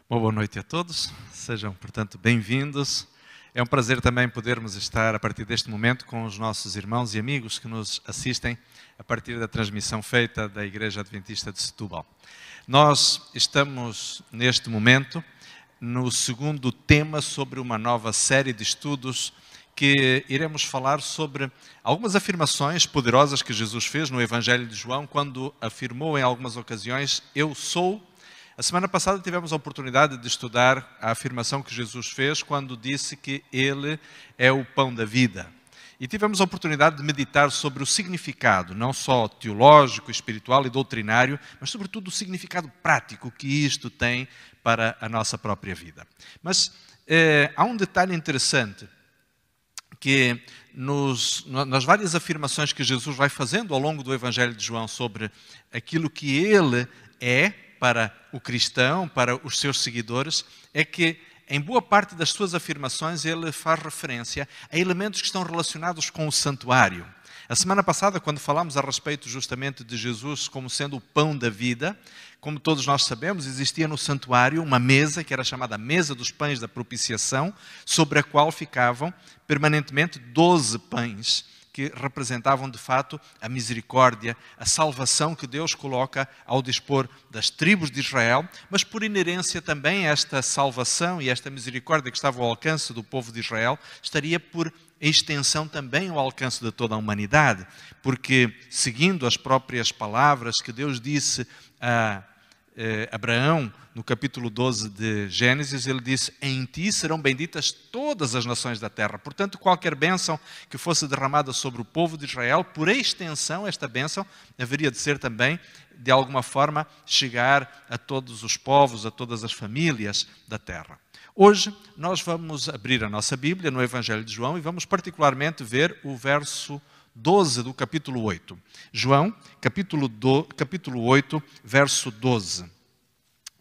Uma boa noite a todos, sejam, portanto, bem-vindos. É um prazer também podermos estar, a partir deste momento, com os nossos irmãos e amigos que nos assistem a partir da transmissão feita da Igreja Adventista de Setúbal. Nós estamos, neste momento, no segundo tema sobre uma nova série de estudos que iremos falar sobre algumas afirmações poderosas que Jesus fez no Evangelho de João, quando afirmou em algumas ocasiões, eu sou. A semana passada tivemos a oportunidade de estudar a afirmação que Jesus fez quando disse que Ele é o pão da vida. E tivemos a oportunidade de meditar sobre o significado, não só teológico, espiritual e doutrinário, mas sobretudo o significado prático que isto tem para a nossa própria vida. Mas há um detalhe interessante, que nas várias afirmações que Jesus vai fazendo ao longo do Evangelho de João sobre aquilo que Ele é para o cristão, para os seus seguidores, é que em boa parte das suas afirmações ele faz referência a elementos que estão relacionados com o santuário. A semana passada, quando falámos a respeito justamente de Jesus como sendo o pão da vida, como todos nós sabemos, existia no santuário uma mesa, que era chamada Mesa dos Pães da Propiciação, sobre a qual ficavam permanentemente 12 pães, que representavam de fato a misericórdia, a salvação que Deus coloca ao dispor das tribos de Israel, mas por inerência também esta salvação e esta misericórdia que estava ao alcance do povo de Israel, estaria por extensão também ao alcance de toda a humanidade, porque seguindo as próprias palavras que Deus disse a Abraão, no capítulo 12 de Gênesis, ele disse, em ti serão benditas todas as nações da terra. Portanto, qualquer bênção que fosse derramada sobre o povo de Israel, por extensão, esta bênção haveria de ser também, de alguma forma, chegar a todos os povos, a todas as famílias da terra. Hoje, nós vamos abrir a nossa Bíblia no Evangelho de João e vamos particularmente ver o verso 12 do capítulo 8. João, capítulo 8, verso 12.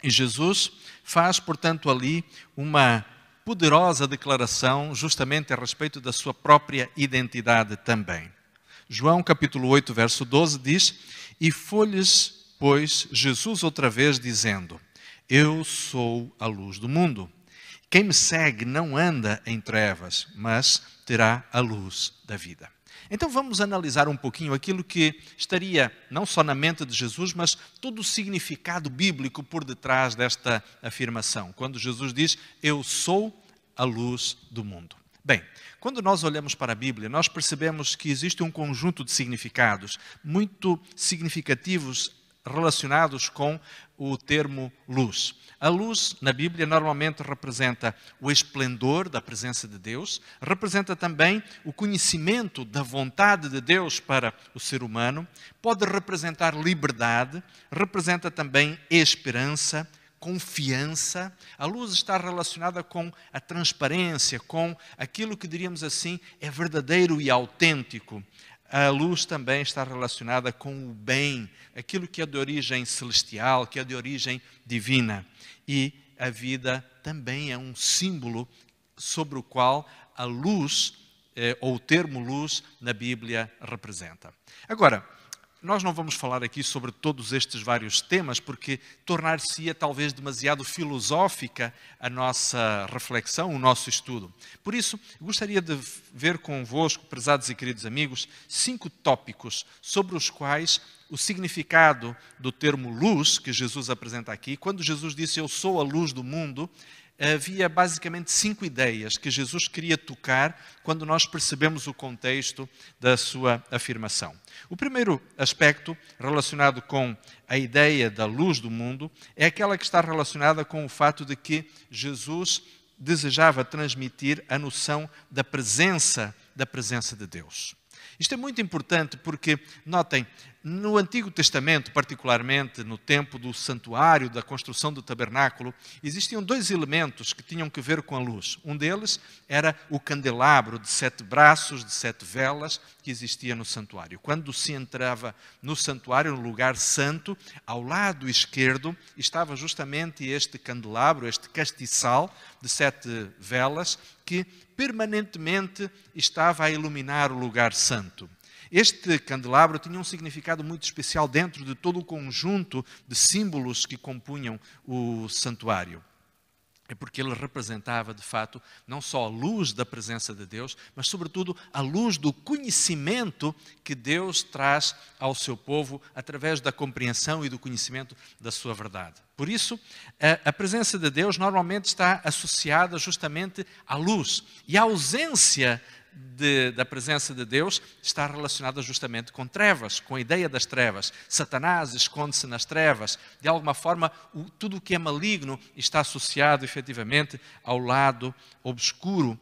E Jesus faz, portanto, ali uma poderosa declaração justamente a respeito da sua própria identidade também. João, capítulo 8, verso 12, diz, e foi-lhes, pois, Jesus outra vez dizendo, eu sou a luz do mundo. Quem me segue não anda em trevas, mas terá a luz da vida. Então vamos analisar um pouquinho aquilo que estaria não só na mente de Jesus, mas todo o significado bíblico por detrás desta afirmação. Quando Jesus diz, eu sou a luz do mundo. Bem, quando nós olhamos para a Bíblia, nós percebemos que existe um conjunto de significados muito significativos relacionados com o termo luz. A luz, na Bíblia, normalmente representa o esplendor da presença de Deus, representa também o conhecimento da vontade de Deus para o ser humano, pode representar liberdade, representa também esperança, confiança. A luz está relacionada com a transparência, com aquilo que diríamos assim é verdadeiro e autêntico. A luz também está relacionada com o bem, aquilo que é de origem celestial, que é de origem divina. E a vida também é um símbolo sobre o qual a luz, ou o termo luz, na Bíblia representa. Agora, nós não vamos falar aqui sobre todos estes vários temas, porque tornar-se-ia talvez demasiado filosófica a nossa reflexão, o nosso estudo. Por isso, gostaria de ver convosco, prezados e queridos amigos, 5 tópicos sobre os quais o significado do termo luz, que Jesus apresenta aqui, quando Jesus disse, eu sou a luz do mundo, havia basicamente 5 ideias que Jesus queria tocar quando nós percebemos o contexto da sua afirmação. O primeiro aspecto relacionado com a ideia da luz do mundo é aquela que está relacionada com o fato de que Jesus desejava transmitir a noção da presença de Deus. Isto é muito importante porque, notem, no Antigo Testamento, particularmente no tempo do santuário, da construção do tabernáculo, existiam 2 elementos que tinham que ver com a luz. Um deles era o candelabro de 7 braços, de 7 velas, que existia no santuário. Quando se entrava no santuário, no lugar santo, ao lado esquerdo estava justamente este candelabro, este castiçal de 7 velas, que permanentemente estava a iluminar o lugar santo. Este candelabro tinha um significado muito especial dentro de todo o conjunto de símbolos que compunham o santuário. é porque ele representava, de fato, não só a luz da presença de Deus, mas, sobretudo, a luz do conhecimento que Deus traz ao seu povo através da compreensão e do conhecimento da sua verdade. Por isso, a presença de Deus normalmente está associada justamente à luz. E a ausência da presença de Deus está relacionada justamente com trevas, com a ideia das trevas. Satanás esconde-se nas trevas. De alguma forma, tudo o que é maligno está associado efetivamente ao lado obscuro,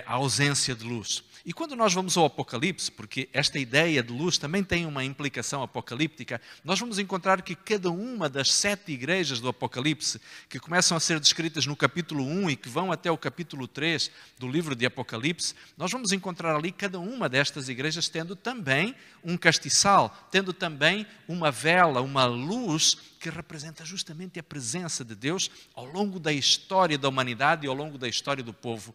à ausência de luz. E quando nós vamos ao Apocalipse, porque esta ideia de luz também tem uma implicação apocalíptica, nós vamos encontrar que cada uma das 7 igrejas do Apocalipse, que começam a ser descritas no capítulo 1 e que vão até o capítulo 3 do livro de Apocalipse, nós vamos encontrar ali cada uma destas igrejas tendo também um castiçal, tendo também uma vela, uma luz que representa justamente a presença de Deus ao longo da história da humanidade e ao longo da história do povo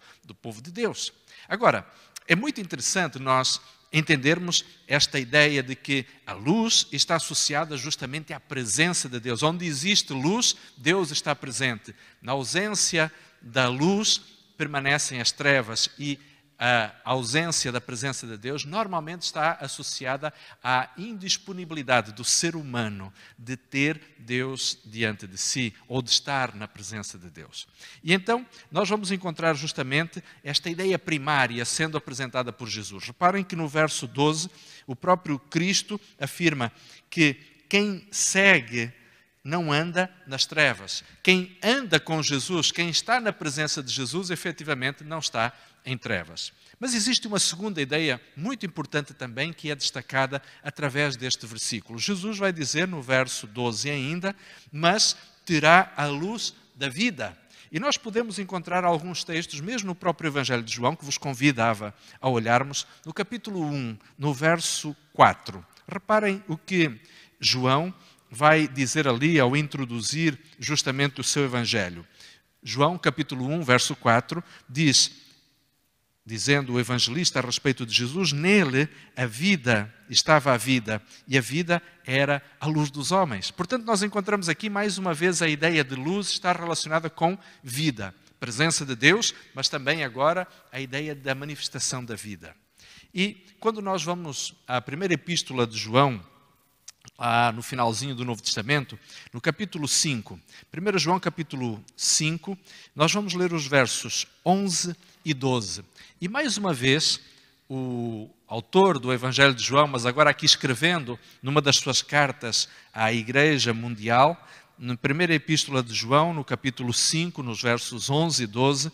de Deus. Agora, é muito interessante nós entendermos esta ideia de que a luz está associada justamente à presença de Deus. Onde existe luz, Deus está presente. Na ausência da luz, permanecem as trevas e a ausência da presença de Deus normalmente está associada à indisponibilidade do ser humano de ter Deus diante de si ou de estar na presença de Deus. E então nós vamos encontrar justamente esta ideia primária sendo apresentada por Jesus. Reparem que no verso 12 o próprio Cristo afirma que quem segue não anda nas trevas. Quem anda com Jesus, quem está na presença de Jesus, efetivamente não está em trevas. Mas existe uma segunda ideia muito importante também que é destacada através deste versículo. Jesus vai dizer no verso 12 ainda, mas terá a luz da vida. E nós podemos encontrar alguns textos, mesmo no próprio Evangelho de João, que vos convidava a olharmos, no capítulo 1, no verso 4. Reparem o que João vai dizer ali ao introduzir justamente o seu Evangelho. João, capítulo 1, verso 4, dizendo o evangelista a respeito de Jesus, nele estava a vida, e a vida era a luz dos homens. Portanto, nós encontramos aqui mais uma vez a ideia de luz está relacionada com vida, presença de Deus, mas também agora a ideia da manifestação da vida. E quando nós vamos à primeira epístola de João, no finalzinho do Novo Testamento, no capítulo 5, 1 João capítulo 5, nós vamos ler os versos 11 e 12. E mais uma vez, o autor do Evangelho de João, mas agora aqui escrevendo numa das suas cartas à Igreja Mundial, na primeira epístola de João, no capítulo 5, nos versos 11 e 12,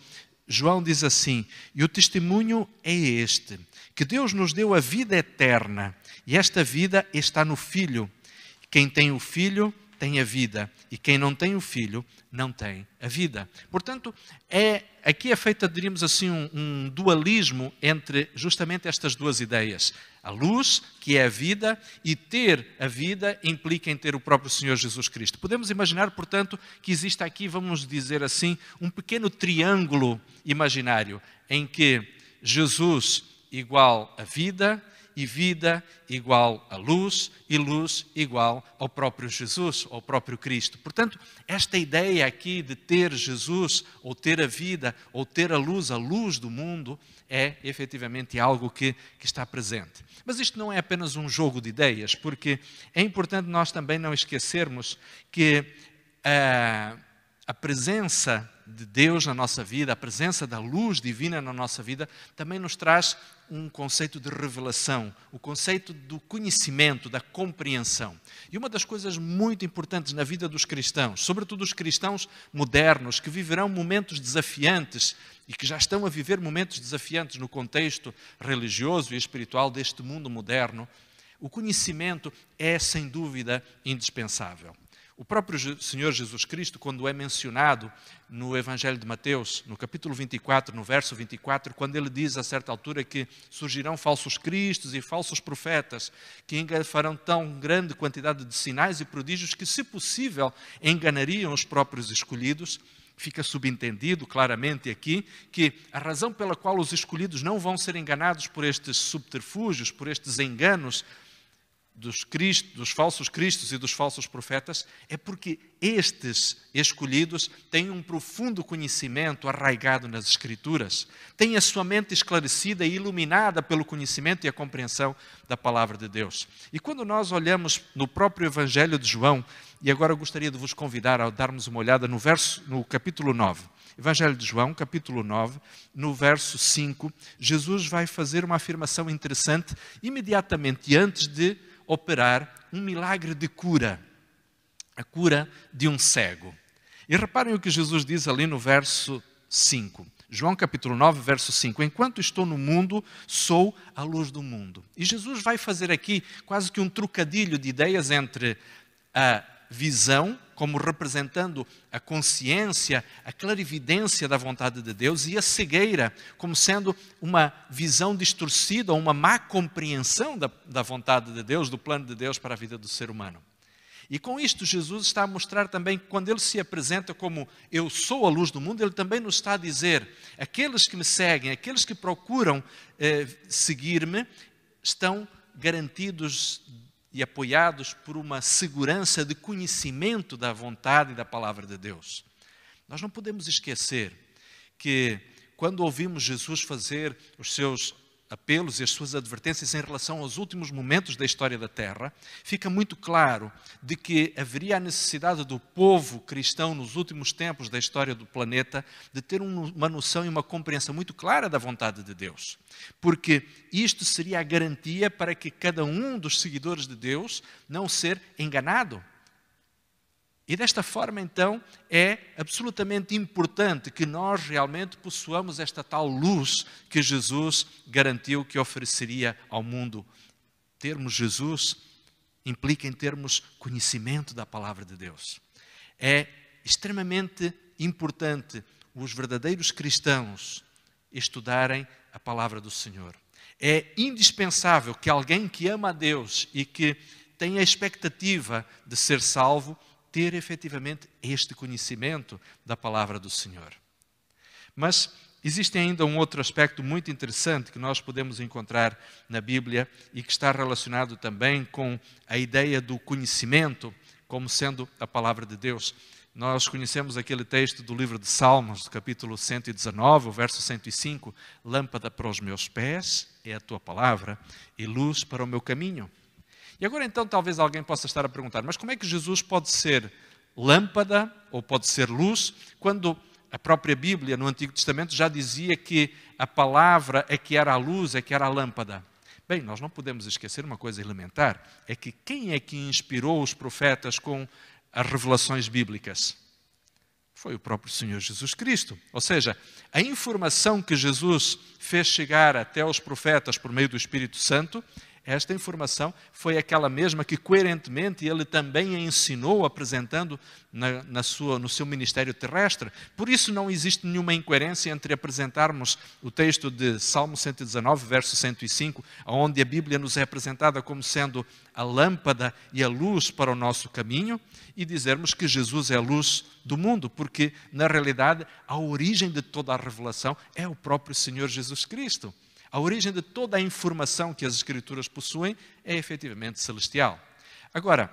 João diz assim: e o testemunho é este, que Deus nos deu a vida eterna, e esta vida está no Filho. Quem tem o Filho tem a vida, e quem não tem o Filho não tem a vida. Portanto, aqui é feita, diríamos assim, um dualismo entre justamente estas duas ideias. A luz, que é a vida, e ter a vida implica em ter o próprio Senhor Jesus Cristo. Podemos imaginar, portanto, que existe aqui, vamos dizer assim, um pequeno triângulo imaginário, em que Jesus igual a vida, e vida igual a luz, e luz igual ao próprio Jesus, ao próprio Cristo. Portanto, esta ideia aqui de ter Jesus, ou ter a vida, ou ter a luz do mundo, é efetivamente algo que está presente. Mas isto não é apenas um jogo de ideias, porque é importante nós também não esquecermos que a presença de Deus na nossa vida, a presença da luz divina na nossa vida, também nos traz um conceito de revelação, o conceito do conhecimento, da compreensão. E uma das coisas muito importantes na vida dos cristãos, sobretudo os cristãos modernos, que viverão momentos desafiantes e que já estão a viver momentos desafiantes no contexto religioso e espiritual deste mundo moderno, o conhecimento é, sem dúvida, indispensável. O próprio Senhor Jesus Cristo, quando é mencionado no Evangelho de Mateus, no capítulo 24, no verso 24, quando ele diz a certa altura que surgirão falsos cristos e falsos profetas, que farão tão grande quantidade de sinais e prodígios que, se possível, enganariam os próprios escolhidos, fica subentendido claramente aqui que a razão pela qual os escolhidos não vão ser enganados por estes subterfúgios, por estes enganos, dos falsos cristos e dos falsos profetas é porque estes escolhidos têm um profundo conhecimento arraigado nas Escrituras, têm a sua mente esclarecida e iluminada pelo conhecimento e a compreensão da palavra de Deus. E quando nós olhamos no próprio Evangelho de João, e agora eu gostaria de vos convidar a darmos uma olhada no capítulo 9. Evangelho de João, capítulo 9, no verso 5, Jesus vai fazer uma afirmação interessante imediatamente antes de operar um milagre de cura, a cura de um cego. E reparem o que Jesus diz ali no verso 5. João capítulo 9, verso 5. Enquanto estou no mundo, sou a luz do mundo. E Jesus vai fazer aqui quase que um trocadilho de ideias entre a visão, como representando a consciência, a clarividência da vontade de Deus, e a cegueira, como sendo uma visão distorcida ou uma má compreensão da vontade de Deus, do plano de Deus para a vida do ser humano. E com isto Jesus está a mostrar também que quando Ele se apresenta como eu sou a luz do mundo, Ele também nos está a dizer, aqueles que me seguem, aqueles que procuram seguir-me, estão garantidos e apoiados por uma segurança de conhecimento da vontade e da palavra de Deus. Nós não podemos esquecer que quando ouvimos Jesus fazer os seus apelos e as suas advertências em relação aos últimos momentos da história da Terra, fica muito claro de que haveria a necessidade do povo cristão nos últimos tempos da história do planeta de ter uma noção e uma compreensão muito clara da vontade de Deus. Porque isto seria a garantia para que cada um dos seguidores de Deus não ser enganado. E desta forma, então, é absolutamente importante que nós realmente possuamos esta tal luz que Jesus garantiu que ofereceria ao mundo. Termos Jesus implica em termos conhecimento da palavra de Deus. É extremamente importante os verdadeiros cristãos estudarem a palavra do Senhor. É indispensável que alguém que ama a Deus e que tem a expectativa de ser salvo ter efetivamente este conhecimento da palavra do Senhor. Mas existe ainda um outro aspecto muito interessante que nós podemos encontrar na Bíblia e que está relacionado também com a ideia do conhecimento como sendo a palavra de Deus. Nós conhecemos aquele texto do livro de Salmos, do capítulo 119, o verso 105, lâmpada para os meus pés é a tua palavra e luz para o meu caminho. E agora então talvez alguém possa estar a perguntar, mas como é que Jesus pode ser lâmpada ou pode ser luz, quando a própria Bíblia no Antigo Testamento já dizia que a palavra é que era a luz, é que era a lâmpada? Bem, nós não podemos esquecer uma coisa elementar, é que quem é que inspirou os profetas com as revelações bíblicas? Foi o próprio Senhor Jesus Cristo. Ou seja, a informação que Jesus fez chegar até os profetas por meio do Espírito Santo, esta informação foi aquela mesma que coerentemente Ele também a ensinou apresentando no seu ministério terrestre. Por isso não existe nenhuma incoerência entre apresentarmos o texto de Salmo 119, verso 105, onde a Bíblia nos é apresentada como sendo a lâmpada e a luz para o nosso caminho, e dizermos que Jesus é a luz do mundo, porque na realidade a origem de toda a revelação é o próprio Senhor Jesus Cristo. A origem de toda a informação que as Escrituras possuem é efetivamente celestial. Agora,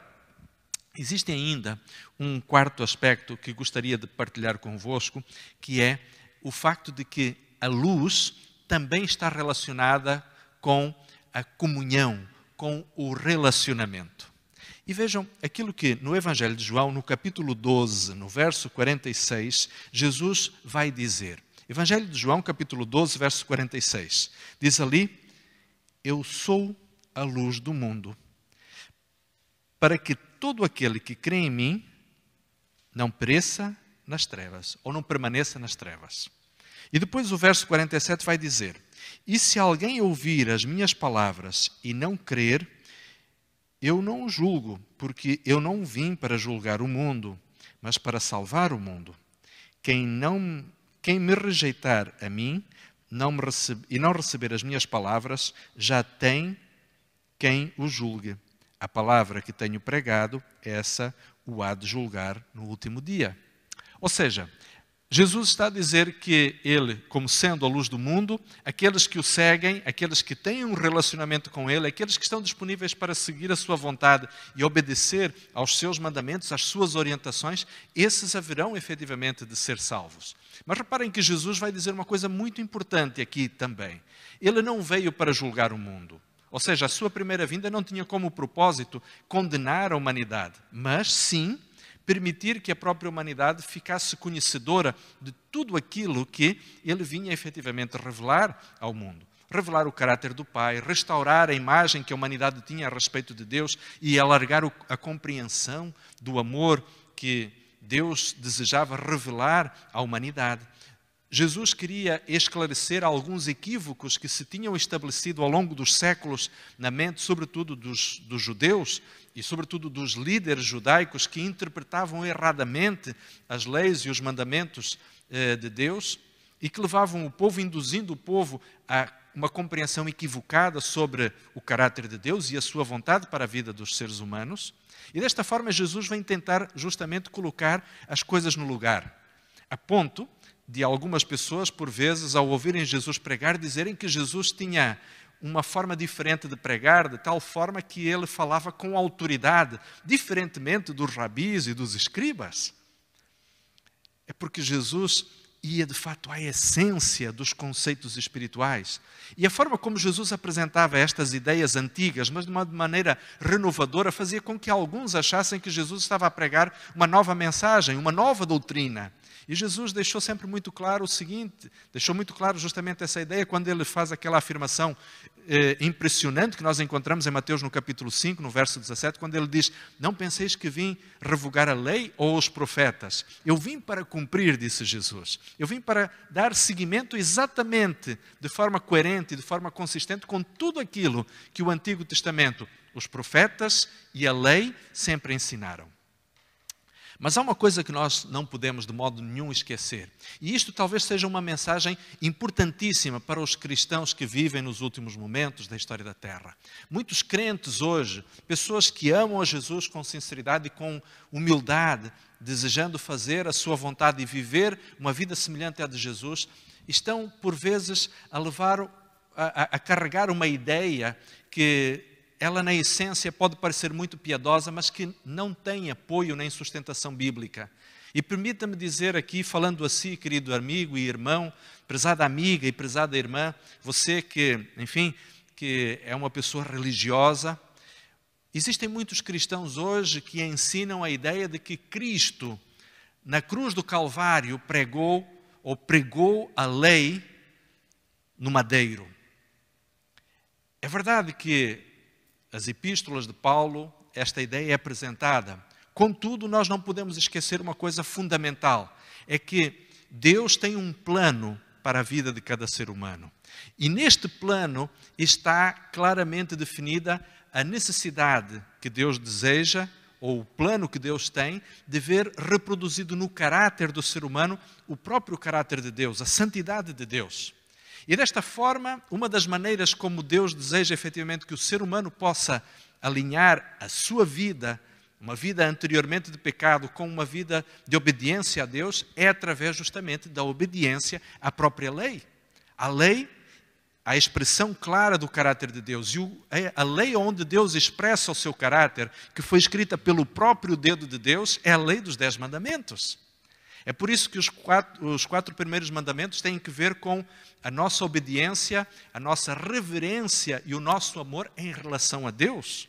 existe ainda um quarto aspecto que gostaria de partilhar convosco, que é o facto de que a luz também está relacionada com a comunhão, com o relacionamento. E vejam aquilo que no Evangelho de João, no capítulo 12, no verso 46, Jesus vai dizer. Evangelho de João, capítulo 12, verso 46. Diz ali, eu sou a luz do mundo, para que todo aquele que crê em mim não pereça nas trevas, ou não permaneça nas trevas. E depois o verso 47 vai dizer, e se alguém ouvir as minhas palavras e não crer, eu não o julgo, porque eu não vim para julgar o mundo, mas para salvar o mundo. Quem me rejeitar a mim e não receber as minhas palavras, já tem quem o julgue. A palavra que tenho pregado, essa o há de julgar no último dia. Ou seja, Jesus está a dizer que Ele, como sendo a luz do mundo, aqueles que o seguem, aqueles que têm um relacionamento com Ele, aqueles que estão disponíveis para seguir a sua vontade e obedecer aos seus mandamentos, às suas orientações, esses haverão efetivamente de ser salvos. Mas reparem que Jesus vai dizer uma coisa muito importante aqui também. Ele não veio para julgar o mundo. Ou seja, a sua primeira vinda não tinha como propósito condenar a humanidade, mas sim permitir que a própria humanidade ficasse conhecedora de tudo aquilo que ele vinha efetivamente revelar ao mundo. Revelar o caráter do Pai, restaurar a imagem que a humanidade tinha a respeito de Deus e alargar a compreensão do amor que Deus desejava revelar à humanidade. Jesus queria esclarecer alguns equívocos que se tinham estabelecido ao longo dos séculos na mente, sobretudo dos judeus e sobretudo dos líderes judaicos que interpretavam erradamente as leis e os mandamentos de Deus e que levavam o povo, induzindo o povo a uma compreensão equivocada sobre o caráter de Deus e a sua vontade para a vida dos seres humanos. E desta forma Jesus vem tentar justamente colocar as coisas no lugar, a ponto de algumas pessoas, por vezes, ao ouvirem Jesus pregar, dizerem que Jesus tinha uma forma diferente de pregar, de tal forma que ele falava com autoridade, diferentemente dos rabis e dos escribas. É porque Jesus ia, de fato, à essência dos conceitos espirituais. E a forma como Jesus apresentava estas ideias antigas, mas de uma maneira renovadora, fazia com que alguns achassem que Jesus estava a pregar uma nova mensagem, uma nova doutrina. E Jesus deixou sempre muito claro o seguinte, deixou muito claro justamente essa ideia quando ele faz aquela afirmação impressionante que nós encontramos em Mateus no capítulo 5, no verso 17, quando ele diz: não penseis que vim revogar a lei ou os profetas. Eu vim para cumprir, disse Jesus. Eu vim para dar seguimento exatamente, de forma coerente, de forma consistente com tudo aquilo que o Antigo Testamento, os profetas e a lei sempre ensinaram. Mas há uma coisa que nós não podemos de modo nenhum esquecer. E isto talvez seja uma mensagem importantíssima para os cristãos que vivem nos últimos momentos da história da Terra. Muitos crentes hoje, pessoas que amam a Jesus com sinceridade e com humildade, desejando fazer a sua vontade e viver uma vida semelhante à de Jesus, estão por vezes a carregar uma ideia que ela na essência pode parecer muito piedosa, mas que não tem apoio nem sustentação bíblica. E permita-me dizer aqui, falando assim, querido amigo e irmão, prezada amiga e prezada irmã, você que, enfim, que é uma pessoa religiosa, existem muitos cristãos hoje que ensinam a ideia de que Cristo, na cruz do Calvário, pregou a lei no madeiro. É verdade que as epístolas de Paulo, esta ideia é apresentada. Contudo, nós não podemos esquecer uma coisa fundamental, é que Deus tem um plano para a vida de cada ser humano. E neste plano está claramente definida a necessidade que Deus deseja, ou o plano que Deus tem, de ver reproduzido no caráter do ser humano o próprio caráter de Deus, a santidade de Deus. E desta forma, uma das maneiras como Deus deseja efetivamente que o ser humano possa alinhar a sua vida, uma vida anteriormente de pecado, com uma vida de obediência a Deus, é através justamente da obediência à própria lei. A lei, a expressão clara do caráter de Deus. E a lei onde Deus expressa o seu caráter, que foi escrita pelo próprio dedo de Deus, é a lei dos 10 mandamentos. É por isso que os quatro primeiros mandamentos têm que ver com a nossa obediência, a nossa reverência e o nosso amor em relação a Deus.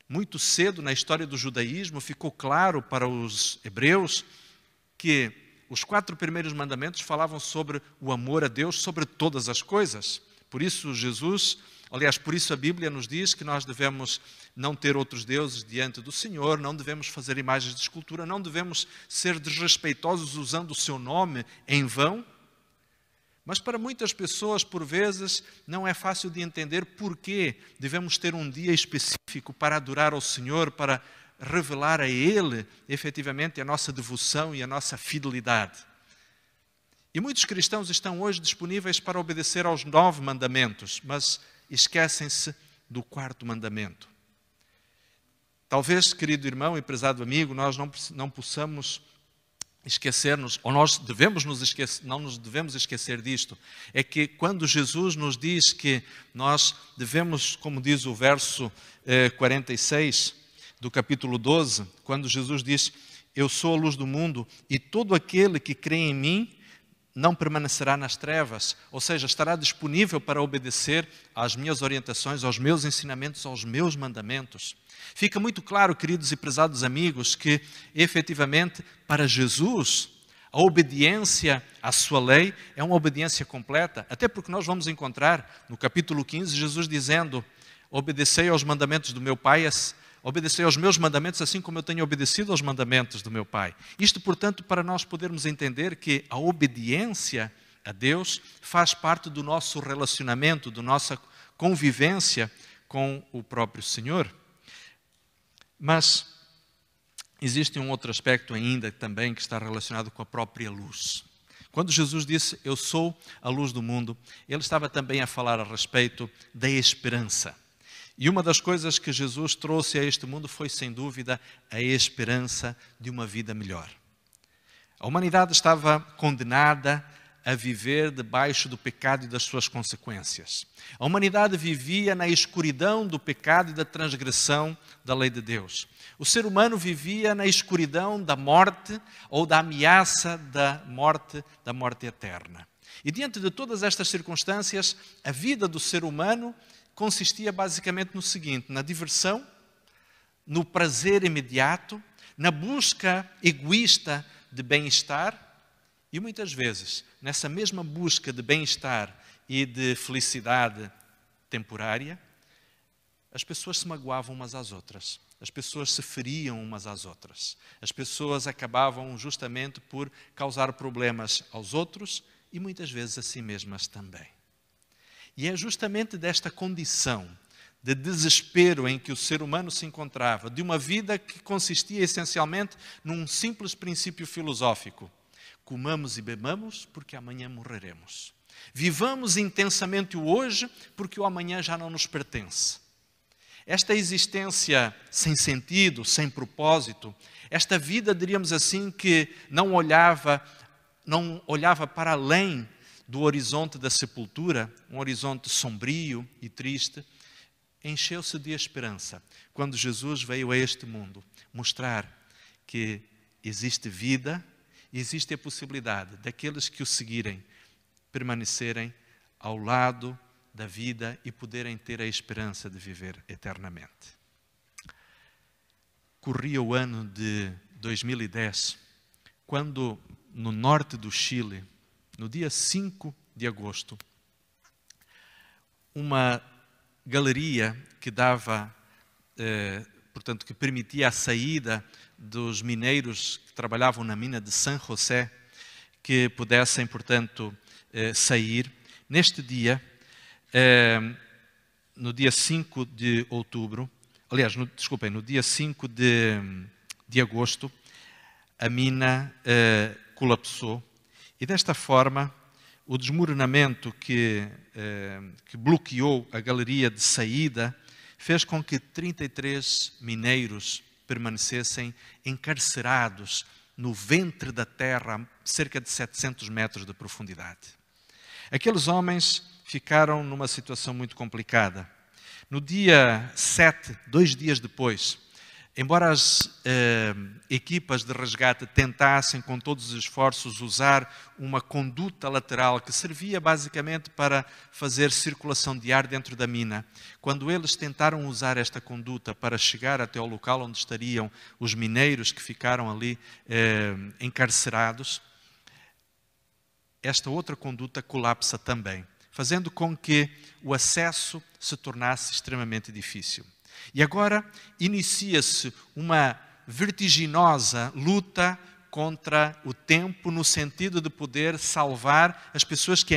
Muito cedo na história do judaísmo ficou claro para os hebreus que os 4 primeiros mandamentos falavam sobre o amor a Deus sobre todas as coisas. Por isso por isso a Bíblia nos diz que nós devemos não ter outros deuses diante do Senhor, não devemos fazer imagens de escultura, não devemos ser desrespeitosos usando o seu nome em vão. Mas para muitas pessoas, por vezes, não é fácil de entender por que devemos ter um dia específico para adorar ao Senhor, para revelar a Ele, efetivamente, a nossa devoção e a nossa fidelidade. E muitos cristãos estão hoje disponíveis para obedecer aos 9 mandamentos, mas esquecem-se do 4º mandamento. Talvez, querido irmão e prezado amigo, nós não possamos esquecer-nos, ou não nos devemos esquecer disto, é que quando Jesus nos diz que nós devemos, como diz o verso 46 do capítulo 12, quando Jesus diz: eu sou a luz do mundo e todo aquele que crê em mim não permanecerá nas trevas, ou seja, estará disponível para obedecer às minhas orientações, aos meus ensinamentos, aos meus mandamentos. Fica muito claro, queridos e prezados amigos, que efetivamente para Jesus a obediência à sua lei é uma obediência completa, até porque nós vamos encontrar no capítulo 15 Jesus dizendo: obedecei aos mandamentos do meu Pai, obedecei aos meus mandamentos assim como eu tenho obedecido aos mandamentos do meu Pai. Isto, portanto, para nós podermos entender que a obediência a Deus faz parte do nosso relacionamento, da nossa convivência com o próprio Senhor. Mas existe um outro aspecto ainda também que está relacionado com a própria luz. Quando Jesus disse: eu sou a luz do mundo, Ele estava também a falar a respeito da esperança. E uma das coisas que Jesus trouxe a este mundo foi, sem dúvida, a esperança de uma vida melhor. A humanidade estava condenada a viver debaixo do pecado e das suas consequências. A humanidade vivia na escuridão do pecado e da transgressão da lei de Deus. O ser humano vivia na escuridão da morte ou da ameaça da morte eterna. E diante de todas estas circunstâncias, a vida do ser humano consistia basicamente no seguinte: na diversão, no prazer imediato, na busca egoísta de bem-estar e muitas vezes nessa mesma busca de bem-estar e de felicidade temporária, as pessoas se magoavam umas às outras, as pessoas se feriam umas às outras, as pessoas acabavam justamente por causar problemas aos outros e muitas vezes a si mesmas também. E é justamente desta condição de desespero em que o ser humano se encontrava, de uma vida que consistia essencialmente num simples princípio filosófico: comamos e bebamos porque amanhã morreremos. Vivamos intensamente o hoje porque o amanhã já não nos pertence. Esta existência sem sentido, sem propósito, esta vida, diríamos assim, que não olhava para além do horizonte da sepultura, um horizonte sombrio e triste, encheu-se de esperança quando Jesus veio a este mundo mostrar que existe vida, existe a possibilidade daqueles que o seguirem permanecerem ao lado da vida e poderem ter a esperança de viver eternamente. Corria o ano de 2010, quando no norte do Chile, no dia 5 de agosto, uma galeria que dava, portanto, que permitia a saída dos mineiros que trabalhavam na mina de San José, que pudessem, portanto, sair. Neste dia, no dia 5 de outubro, aliás, no dia 5 de agosto, a mina colapsou. E desta forma, o desmoronamento que bloqueou a galeria de saída fez com que 33 mineiros permanecessem encarcerados no ventre da terra, a cerca de 700 metros de profundidade. Aqueles homens ficaram numa situação muito complicada. No dia 7, 2 dias depois, embora as equipas de resgate tentassem com todos os esforços usar uma conduta lateral que servia basicamente para fazer circulação de ar dentro da mina, quando eles tentaram usar esta conduta para chegar até ao local onde estariam os mineiros que ficaram ali encarcerados, esta outra conduta colapsa também, fazendo com que o acesso se tornasse extremamente difícil. E agora inicia-se uma vertiginosa luta contra o tempo, no sentido de poder salvar as pessoas que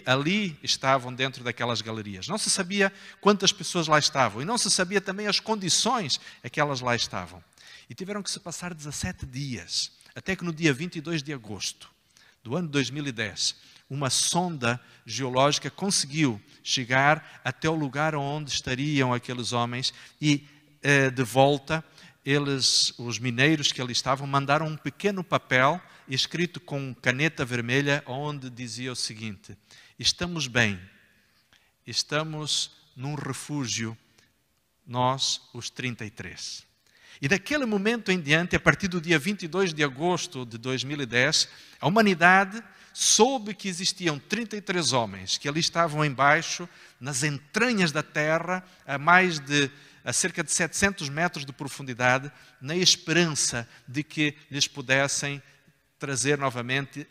ali estavam dentro daquelas galerias. Não se sabia quantas pessoas lá estavam e não se sabia também as condições a que elas lá estavam. E tiveram que se passar 17 dias, até que no dia 22 de agosto do ano 2010, uma sonda geológica conseguiu chegar até o lugar onde estariam aqueles homens e, de volta, os mineiros que ali estavam, mandaram um pequeno papel escrito com caneta vermelha, onde dizia o seguinte: estamos bem, estamos num refúgio, nós, os 33. E daquele momento em diante, a partir do dia 22 de agosto de 2010, a humanidade soube que existiam 33 homens que ali estavam embaixo, nas entranhas da terra, a cerca de 700 metros de profundidade, na esperança de que lhes pudessem trazer novamente,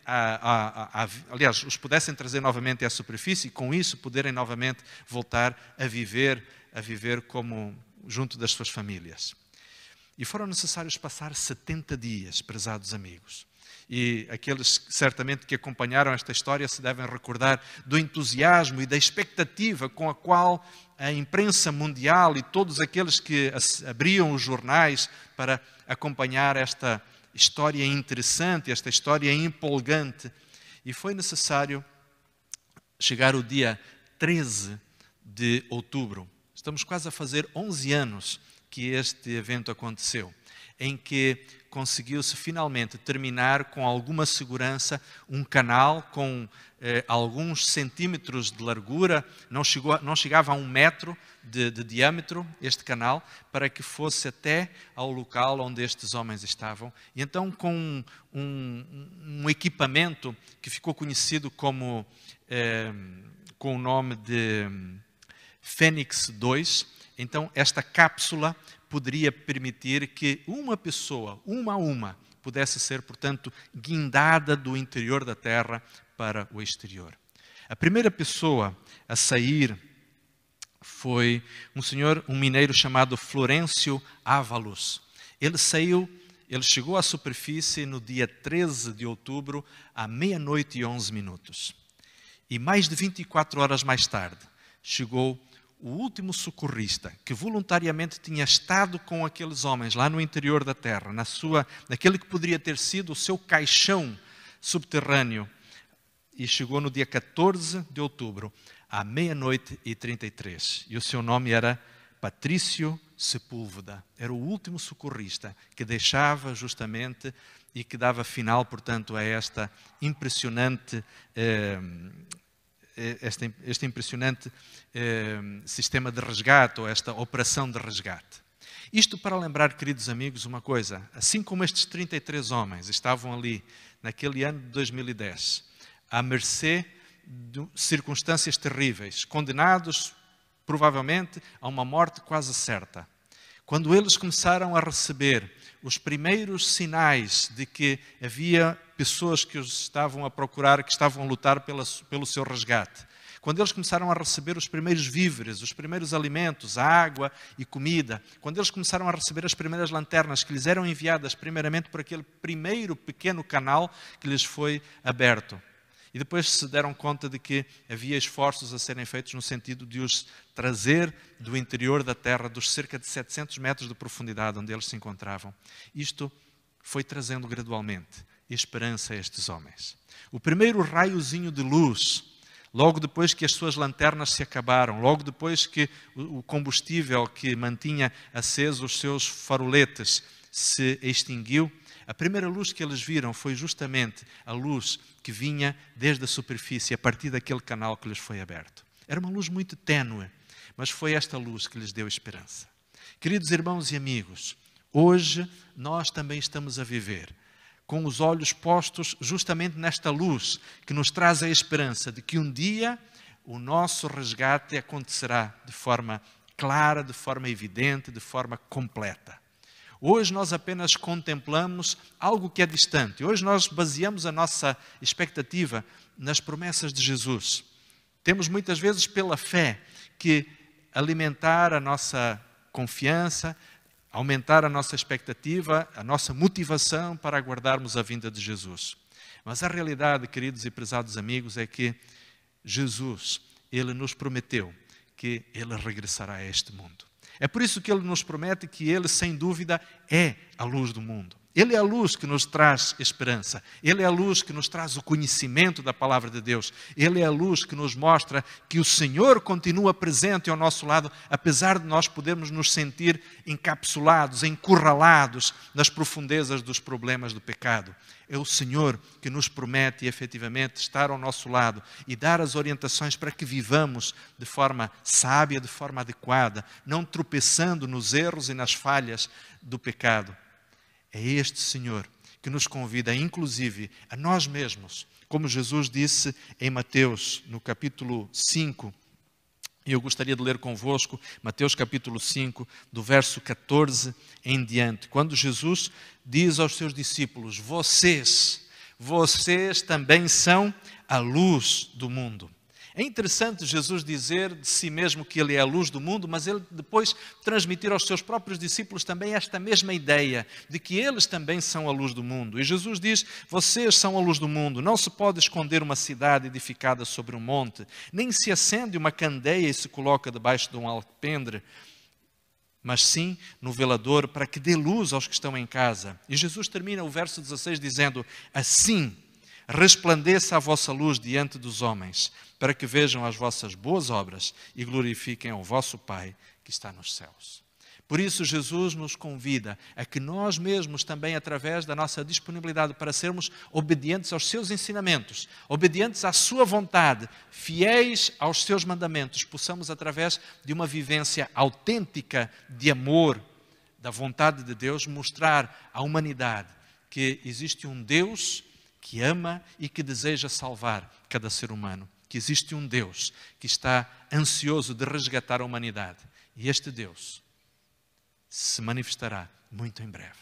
aliás, os pudessem trazer novamente à superfície e com isso poderem novamente voltar a viver como junto das suas famílias. E foram necessários passar 70 dias, prezados amigos. E aqueles certamente que acompanharam esta história se devem recordar do entusiasmo e da expectativa com a qual a imprensa mundial e todos aqueles que abriam os jornais para acompanhar esta história interessante, esta história empolgante. E foi necessário chegar o dia 13 de outubro. Estamos quase a fazer 11 anos que este evento aconteceu, em que conseguiu-se finalmente terminar com alguma segurança um canal com alguns centímetros de largura, não chegava a 1 metro de diâmetro este canal, para que fosse até ao local onde estes homens estavam. E então com um equipamento que ficou conhecido como, com o nome de Fênix 2, então esta cápsula poderia permitir que uma pessoa, uma a uma, pudesse ser, portanto, guindada do interior da Terra para o exterior. A primeira pessoa a sair foi um mineiro chamado Florencio Ávalos. Ele chegou à superfície no dia 13 de outubro, à 00:11. E mais de 24 horas mais tarde, chegou o último socorrista, que voluntariamente tinha estado com aqueles homens lá no interior da terra, naquele que poderia ter sido o seu caixão subterrâneo, e chegou no dia 14 de outubro, à 00:33. E o seu nome era Patrício Sepúlveda. Era o último socorrista que deixava justamente e que dava final, portanto, a esta impressionante este impressionante sistema de resgate, ou esta operação de resgate. Isto para lembrar, queridos amigos, uma coisa: assim como estes 33 homens estavam ali naquele ano de 2010, à mercê de circunstâncias terríveis, condenados provavelmente a uma morte quase certa, quando eles começaram a receber os primeiros sinais de que havia pessoas que os estavam a procurar, que estavam a lutar pelo seu resgate, quando eles começaram a receber os primeiros víveres, os primeiros alimentos, a água e comida, quando eles começaram a receber as primeiras lanternas que lhes eram enviadas primeiramente por aquele primeiro pequeno canal que lhes foi aberto, e depois se deram conta de que havia esforços a serem feitos no sentido de os trazer do interior da terra, dos cerca de 700 metros de profundidade onde eles se encontravam. Isto foi trazendo gradualmente esperança a estes homens. O primeiro raiozinho de luz, logo depois que as suas lanternas se acabaram, logo depois que o combustível que mantinha acesos os seus faroletes se extinguiu, a primeira luz que eles viram foi justamente a luz que vinha desde a superfície, a partir daquele canal que lhes foi aberto. Era uma luz muito ténue, mas foi esta luz que lhes deu esperança. Queridos irmãos e amigos, hoje nós também estamos a viver com os olhos postos justamente nesta luz que nos traz a esperança de que um dia o nosso resgate acontecerá de forma clara, de forma evidente, de forma completa. Hoje nós apenas contemplamos algo que é distante. Hoje nós baseamos a nossa expectativa nas promessas de Jesus. Temos muitas vezes pela fé que alimentar a nossa confiança, aumentar a nossa expectativa, a nossa motivação para aguardarmos a vinda de Jesus. Mas a realidade, queridos e prezados amigos, é que Jesus, Ele nos prometeu que Ele regressará a este mundo. É por isso que Ele nos promete que Ele, sem dúvida, é a luz do mundo. Ele é a luz que nos traz esperança. Ele é a luz que nos traz o conhecimento da palavra de Deus. Ele é a luz que nos mostra que o Senhor continua presente ao nosso lado, apesar de nós podermos nos sentir encapsulados, encurralados nas profundezas dos problemas do pecado. É o Senhor que nos promete efetivamente estar ao nosso lado e dar as orientações para que vivamos de forma sábia, de forma adequada, não tropeçando nos erros e nas falhas do pecado. É este Senhor que nos convida, inclusive, a nós mesmos, como Jesus disse em Mateus, no capítulo 5, e eu gostaria de ler convosco, Mateus capítulo 5, do verso 14 em diante, quando Jesus diz aos seus discípulos: vocês também são a luz do mundo. É interessante Jesus dizer de si mesmo que Ele é a luz do mundo, mas Ele depois transmitir aos seus próprios discípulos também esta mesma ideia, de que eles também são a luz do mundo. E Jesus diz: vocês são a luz do mundo. Não se pode esconder uma cidade edificada sobre um monte, nem se acende uma candeia e se coloca debaixo de um alpendre, mas sim no velador, para que dê luz aos que estão em casa. E Jesus termina o verso 16 dizendo: assim resplandeça a vossa luz diante dos homens, para que vejam as vossas boas obras e glorifiquem ao vosso Pai que está nos céus. Por isso Jesus nos convida a que nós mesmos também, através da nossa disponibilidade para sermos obedientes aos seus ensinamentos, obedientes à sua vontade, fiéis aos seus mandamentos, possamos, através de uma vivência autêntica de amor, da vontade de Deus, mostrar à humanidade que existe um Deus que ama e que deseja salvar cada ser humano. Que existe um Deus que está ansioso de resgatar a humanidade. E este Deus se manifestará muito em breve.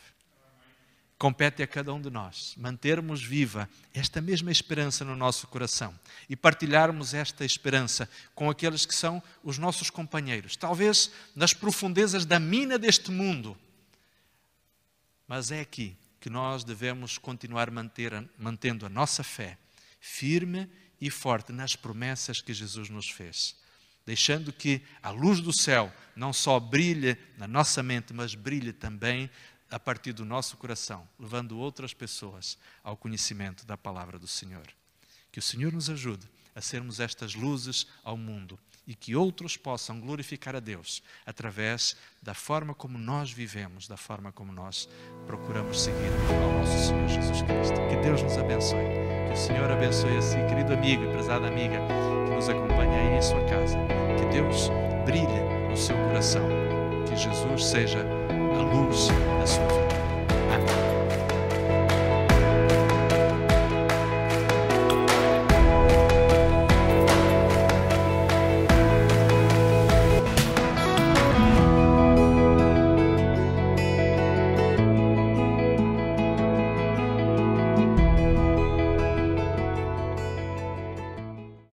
Compete a cada um de nós mantermos viva esta mesma esperança no nosso coração e partilharmos esta esperança com aqueles que são os nossos companheiros. Talvez nas profundezas da mina deste mundo. Mas é aqui que nós devemos continuar mantendo a nossa fé firme e forte nas promessas que Jesus nos fez, deixando que a luz do céu não só brilhe na nossa mente, mas brilhe também a partir do nosso coração, levando outras pessoas ao conhecimento da palavra do Senhor. Que o Senhor nos ajude a sermos estas luzes ao mundo e que outros possam glorificar a Deus através da forma como nós vivemos, da forma como nós procuramos seguir ao nosso Senhor Jesus Cristo. Que Deus nos abençoe. Que o Senhor abençoe a si, querido amigo e prezada amiga que nos acompanha aí em sua casa. Que Deus brilhe no seu coração. Que Jesus seja a luz da sua vida.